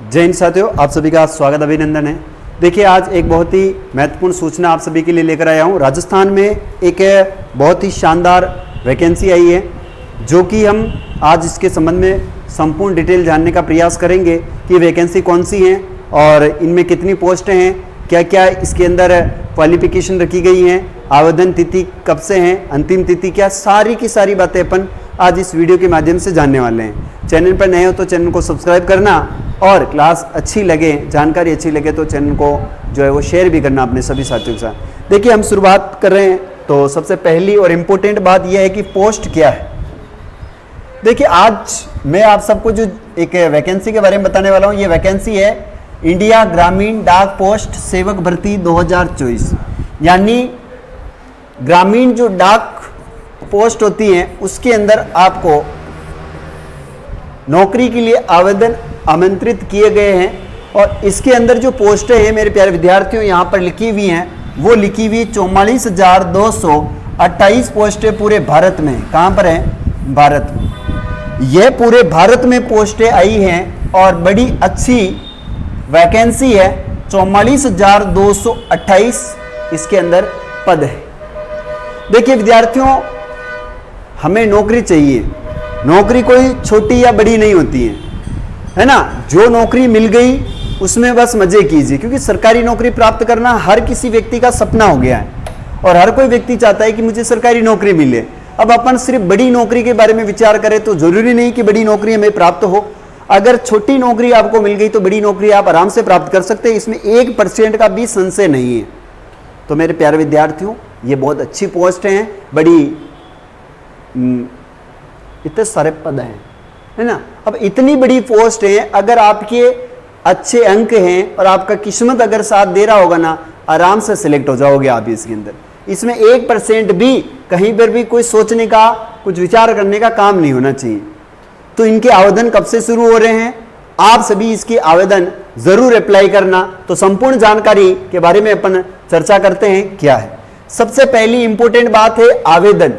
जय हिंद साथियों, आप सभी का स्वागत अभिनंदन है। देखिए, आज एक बहुत ही महत्वपूर्ण सूचना आप सभी के लिए लेकर आया हूँ। राजस्थान में एक बहुत ही शानदार वैकेंसी आई है, जो कि हम आज इसके संबंध में संपूर्ण डिटेल जानने का प्रयास करेंगे कि वैकेंसी कौन सी है और इनमें कितनी पोस्टें हैं, क्या क्या इसके अंदर क्वालिफिकेशन रखी गई हैं, आवेदन तिथि कब से हैं, अंतिम तिथि क्या, सारी की सारी बातें अपन आज इस वीडियो के माध्यम से जानने वाले हैं। चैनल पर नए हो तो चैनल को सब्सक्राइब करना और क्लास अच्छी लगे, जानकारी अच्छी लगे तो चैनल को जो है वो शेयर भी करना अपने सभी साथियों के साथ। देखिए, हम शुरुआत कर रहे हैं तो सबसे पहली और इम्पोर्टेंट बात यह है कि पोस्ट क्या है। देखिए, आज मैं आप सबको जो एक वैकेंसी के बारे में बताने वाला हूँ, ये वैकेंसी है इंडिया ग्रामीण डाक पोस्ट सेवक भर्ती 2024। यानी ग्रामीण जो डाक पोस्ट होती हैं उसके अंदर आपको नौकरी के लिए आवेदन आमंत्रित किए गए हैं। और इसके अंदर जो पोस्टें हैं मेरे प्यारे विद्यार्थियों, यहाँ पर लिखी हुई हैं, वो लिखी हुई 44,228 पोस्टें पूरे भारत में। कहाँ पर है? भारत में। यह पूरे भारत में पोस्टें आई हैं और बड़ी अच्छी वैकेंसी है। 44,228 इसके अंदर पद है। देखिए विद्यार्थियों, हमें नौकरी चाहिए। नौकरी कोई छोटी या बड़ी नहीं होती है ना। जो नौकरी मिल गई उसमें बस मजे कीजिए, क्योंकि सरकारी नौकरी प्राप्त करना हर किसी व्यक्ति का सपना हो गया है और हर कोई व्यक्ति चाहता है कि मुझे सरकारी नौकरी मिले। अब अपन सिर्फ बड़ी नौकरी के बारे में विचार करें तो जरूरी नहीं कि बड़ी नौकरी हमें प्राप्त हो। अगर छोटी नौकरी आपको मिल गई तो बड़ी नौकरी आप आराम से प्राप्त कर सकते हैं। इसमें 1% का भी संशय नहीं है। तो मेरे प्यारे विद्यार्थियों, ये बहुत अच्छी पोस्ट हैं, बड़ी इतने सारे पद हैं, है ना। अब इतनी बड़ी पोस्ट है, अगर आपके अच्छे अंक हैं और आपका किस्मत अगर साथ दे रहा होगा ना, आराम से सिलेक्ट हो जाओगे आप इसके अंदर। इसमें 1% भी कहीं पर भी कोई सोचने का, कुछ विचार करने का काम नहीं होना चाहिए। तो इनके आवेदन कब से शुरू हो रहे हैं, आप सभी इसके आवेदन जरूर अप्लाई करना। तो संपूर्ण जानकारी के बारे में अपन चर्चा करते हैं क्या है। सबसे पहली इंपॉर्टेंट बात है आवेदन।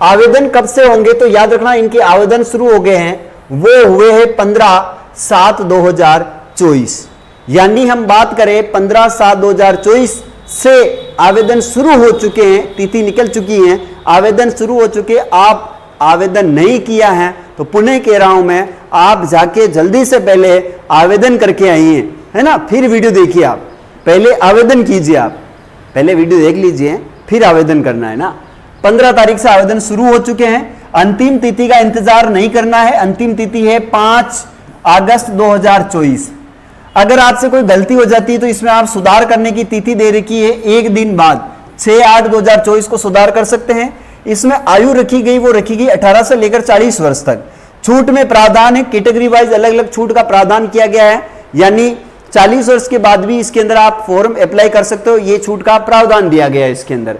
आवेदन कब से होंगे तो याद रखना, इनके आवेदन शुरू हो गए हैं, वो हुए हैं 15/7/2024। यानी हम बात करें 15/7/2024 से आवेदन शुरू हो चुके हैं, तिथि निकल चुकी है, आवेदन शुरू हो चुके। आप आवेदन नहीं किया है तो पुनः कह रहा हूं मैं, आप जाके जल्दी से पहले आवेदन करके आइए, है ना। फिर वीडियो देखिए, आप पहले आवेदन कीजिए, आप पहले वीडियो देख लीजिए फिर आवेदन करना है ना। 15 तारीख से आवेदन शुरू हो चुके हैं। अंतिम तिथि का इंतजार नहीं करना है। अंतिम तिथि है 5 अगस्त 2024। अगर आपसे कोई गलती हो जाती है तो इसमें आप सुधार करने की तिथि दे रखी है, एक दिन बाद 6/8/2024 को सुधार कर सकते हैं। इसमें आयु रखी गई, वो रखी गई 18 से लेकर 40 वर्ष तक। छूट में प्रावधान है, कैटेगरी वाइज अलग अलग छूट का प्रावधान किया गया है। यानी 40 वर्ष के बाद भी इसके अंदर आप फॉर्म अप्लाई कर सकते हो, ये छूट का प्रावधान दिया गया है इसके अंदर।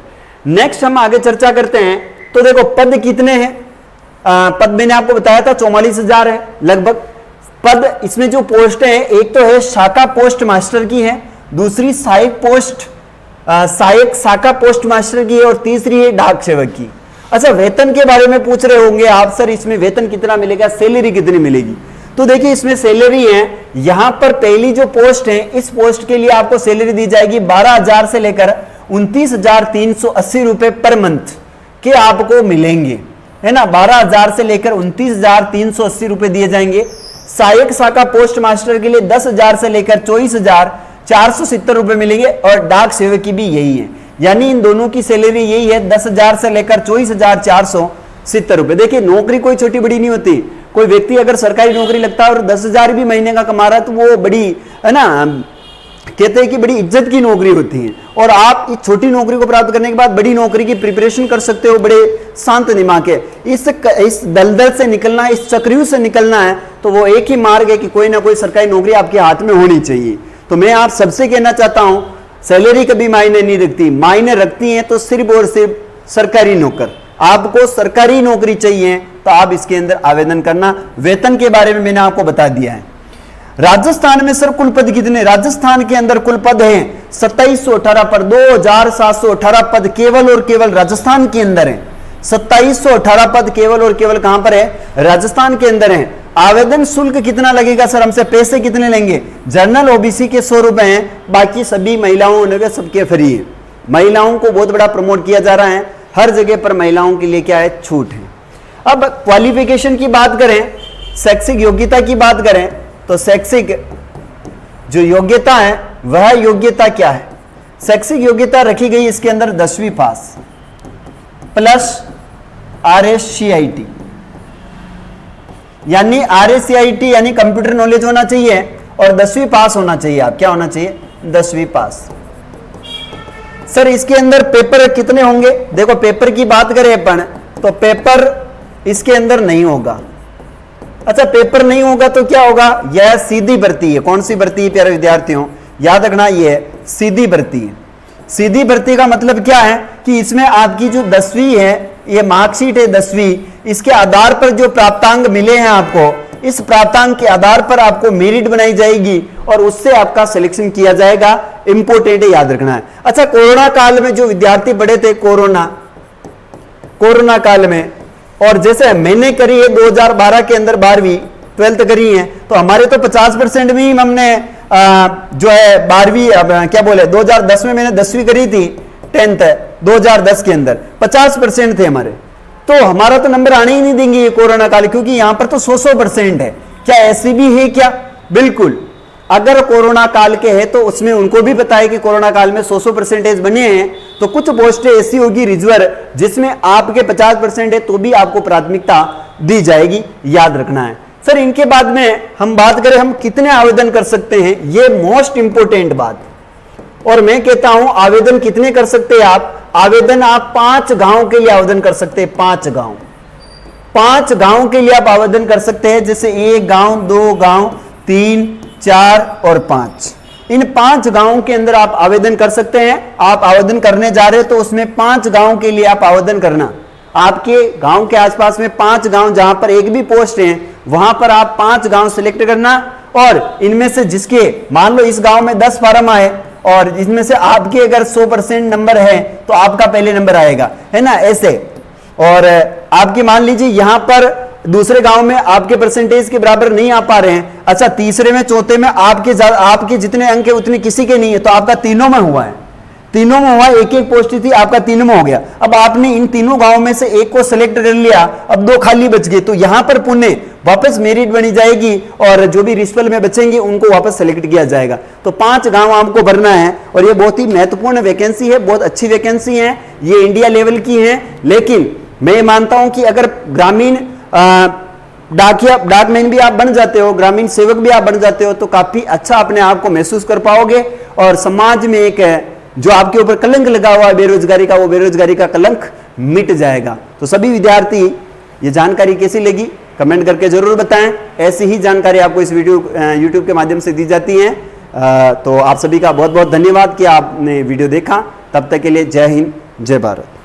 नेक्स्ट हम आगे चर्चा करते हैं। तो देखो पद कितने हैं। पद मैंने आपको बताया था 44,000 है लगभग पद। इसमें जो पोस्ट है, एक तो है शाखा पोस्ट मास्टर की है, दूसरी सहायक शाखा पोस्ट मास्टर की है और तीसरी है डाक सेवक की। अच्छा, वेतन के बारे में पूछ रहे होंगे आप, सर इसमें वेतन कितना मिलेगा, सैलरी कितनी मिलेगी। तो देखिए, इसमें सैलरी है, यहां पर पहली जो पोस्ट है, इस पोस्ट के लिए आपको सैलरी दी जाएगी 12,000 से लेकर 29,380 रुपए पर मंथ के आपको मिलेंगे, है ना। 12,000 से लेकर 29,380 रुपए दिए जाएंगे। सहायक शाखा पोस्ट मास्टर के लिए 10,000 से लेकर 24,470 रुपए मिलेंगे और डाक सेवक की भी यही है। यानी इन दोनों की सैलरी यही है, 10,000 से लेकर 24,470 रुपए। देखिए, नौकरी कोई छोटी बड़ी नहीं होती। कोई व्यक्ति अगर सरकारी नौकरी लगता है और 10,000 भी महीने का कमा रहा है तो वो बड़ी, है ना, कहते हैं कि बड़ी इज्जत की नौकरी होती है। और आप इस छोटी नौकरी को प्राप्त करने के बाद बड़ी नौकरी की प्रिपरेशन कर सकते हो बड़े शांत दिमाग के। इस दलदल से निकलना, इस चक्रव्यूह से निकलना है तो वो एक ही मार्ग है कि कोई ना कोई सरकारी नौकरी आपके हाथ में होनी चाहिए। तो मैं आप सबसे कहना चाहता हूं, सैलरी कभी मायने नहीं रखती, मायने रखती है तो सिर्फ और सिर्फ सरकारी नौकर। आपको सरकारी नौकरी चाहिए तो आप इसके अंदर आवेदन करना। वेतन के बारे में मैंने आपको बता दिया है। राजस्थान में सर कुल पद कितने, राजस्थान के अंदर कुल पद हैं 2718 पर 2,718 पद केवल और केवल राजस्थान के अंदर हैं। 2718 पद केवल और केवल कहां पर है? राजस्थान के अंदर है। आवेदन शुल्क कितना लगेगा सर? हमसे पैसे कितने लेंगे? जनरल ओबीसी के 100 रुपए हैं, बाकी सभी महिलाओं ने सबके फ्री है। महिलाओं को बहुत बड़ा प्रमोट किया जा रहा है, हर जगह पर महिलाओं के लिए क्या है? छूट है। अब क्वालिफिकेशन की बात करें, शैक्षिक योग्यता की बात करें, तो शैक्षिक जो योग्यता है वह योग्यता क्या है? शैक्षिक योग्यता रखी गई इसके अंदर 10वीं पास प्लस RSCIT, यानी RSCIT यानी कंप्यूटर नॉलेज होना चाहिए और 10वीं पास होना चाहिए। आप क्या होना चाहिए? 10वीं पास। सर इसके अंदर पेपर कितने होंगे? देखो पेपर की बात करें अपन तो पेपर इसके अंदर नहीं होगा। अच्छा पेपर नहीं होगा तो क्या होगा? यह सीधी भर्ती है। कौन सी भर्ती है प्यारे विद्यार्थियों? याद रखना ये सीधी भर्ती है। सीधी भर्ती का मतलब क्या है कि इसमें आपकी जो 10वीं है, ये मार्कशीट है 10वीं, इसके आधार पर जो प्राप्तांक मिले हैं आपको, इस प्राप्तांक के आधार पर आपको मेरिट बनाई जाएगी और उससे आपका सिलेक्शन किया जाएगा। इंपोर्टेंट है, याद रखना है। अच्छा कोरोना काल में जो विद्यार्थी पढ़े थे कोरोना काल में, और जैसे मैंने करी है 2012 के अंदर 12वीं 12th करी है, तो हमारे तो 50% में ही हमने जो है 12वीं क्या बोले 2010 में मैंने 10वीं करी थी 10th 2010 के अंदर 50% थे हमारे, तो हमारा तो नंबर आने ही नहीं देंगे ये कोरोना काल, क्योंकि यहां पर तो 100% है। क्या ऐसी भी है क्या? बिल्कुल। अगर कोरोना काल के है तो उसमें उनको भी पता है कि कोरोना काल में 100% बने हैं, तो कुछ पोस्टें ऐसी होगी रिजर्व जिसमें आपके 50% है तो भी आपको प्राथमिकता दी जाएगी, याद रखना है। सर इनके बाद में हम बात करें हम कितने आवेदन कर सकते हैं, ये मोस्ट इंपोर्टेंट बात। और मैं कहता हूं आवेदन कितने कर सकते हैं आप? आवेदन आप 5 गांव के लिए आवेदन कर सकते हैं। 5 गांव के लिए आप आवेदन कर सकते हैं, जैसे 1 गांव, 2 गांव, 3, 4 और 5। इन 5 गांवों के अंदर आप आवेदन कर सकते हैं। आप आवेदन करने जा रहे हो तो उसमें 5 गांव के लिए आप आवेदन करना। आपके गांव के आसपास में 5 गांव जहां पर एक भी पोस्ट है वहां पर आप 5 गांव सिलेक्ट करना, और इनमें से जिसके मान लो इस गांव में 10 फार्म आए और इसमें से आपके अगर 100% नंबर है तो आपका पहले नंबर आएगा, है ना, ऐसे। और आपकी मान लीजिए यहां पर दूसरे गांव में आपके परसेंटेज के बराबर नहीं आ पा रहे हैं, अच्छा तीसरे में चौथे में आपके जितने अंक है उतने किसी के नहीं है, तो आपका तीनों में हुआ है, एक एक पोस्ट थी, आपका तीनों में हो गया। अब आपने इन तीनों गांवों में से एक को सिलेक्ट कर लिया, अब 2 खाली बच गए, तो यहां पर पुनः वापस मेरिट बनी जाएगी और जो भी रिस्पल में बचेंगे उनको वापस सेलेक्ट किया जाएगा। तो 5 गांव आपको भरना है और ये बहुत ही महत्वपूर्ण वैकेंसी है, बहुत अच्छी वैकेंसी है, ये इंडिया लेवल की है। लेकिन मैं मानता हूं कि अगर ग्रामीण डाकमैन भी आप बन जाते हो, ग्रामीण सेवक भी आप बन जाते हो, तो काफी अच्छा अपने आप को महसूस कर पाओगे और समाज में एक जो आपके ऊपर कलंक लगा हुआ है बेरोजगारी का, वो बेरोजगारी का कलंक मिट जाएगा। तो सभी विद्यार्थी ये जानकारी कैसी लगी कमेंट करके जरूर बताएं। ऐसी ही जानकारी आपको इस वीडियो यूट्यूब के माध्यम से दी जाती है। तो आप सभी का बहुत बहुत धन्यवाद कि आपने वीडियो देखा। तब तक के लिए जय हिंद, जय भारत।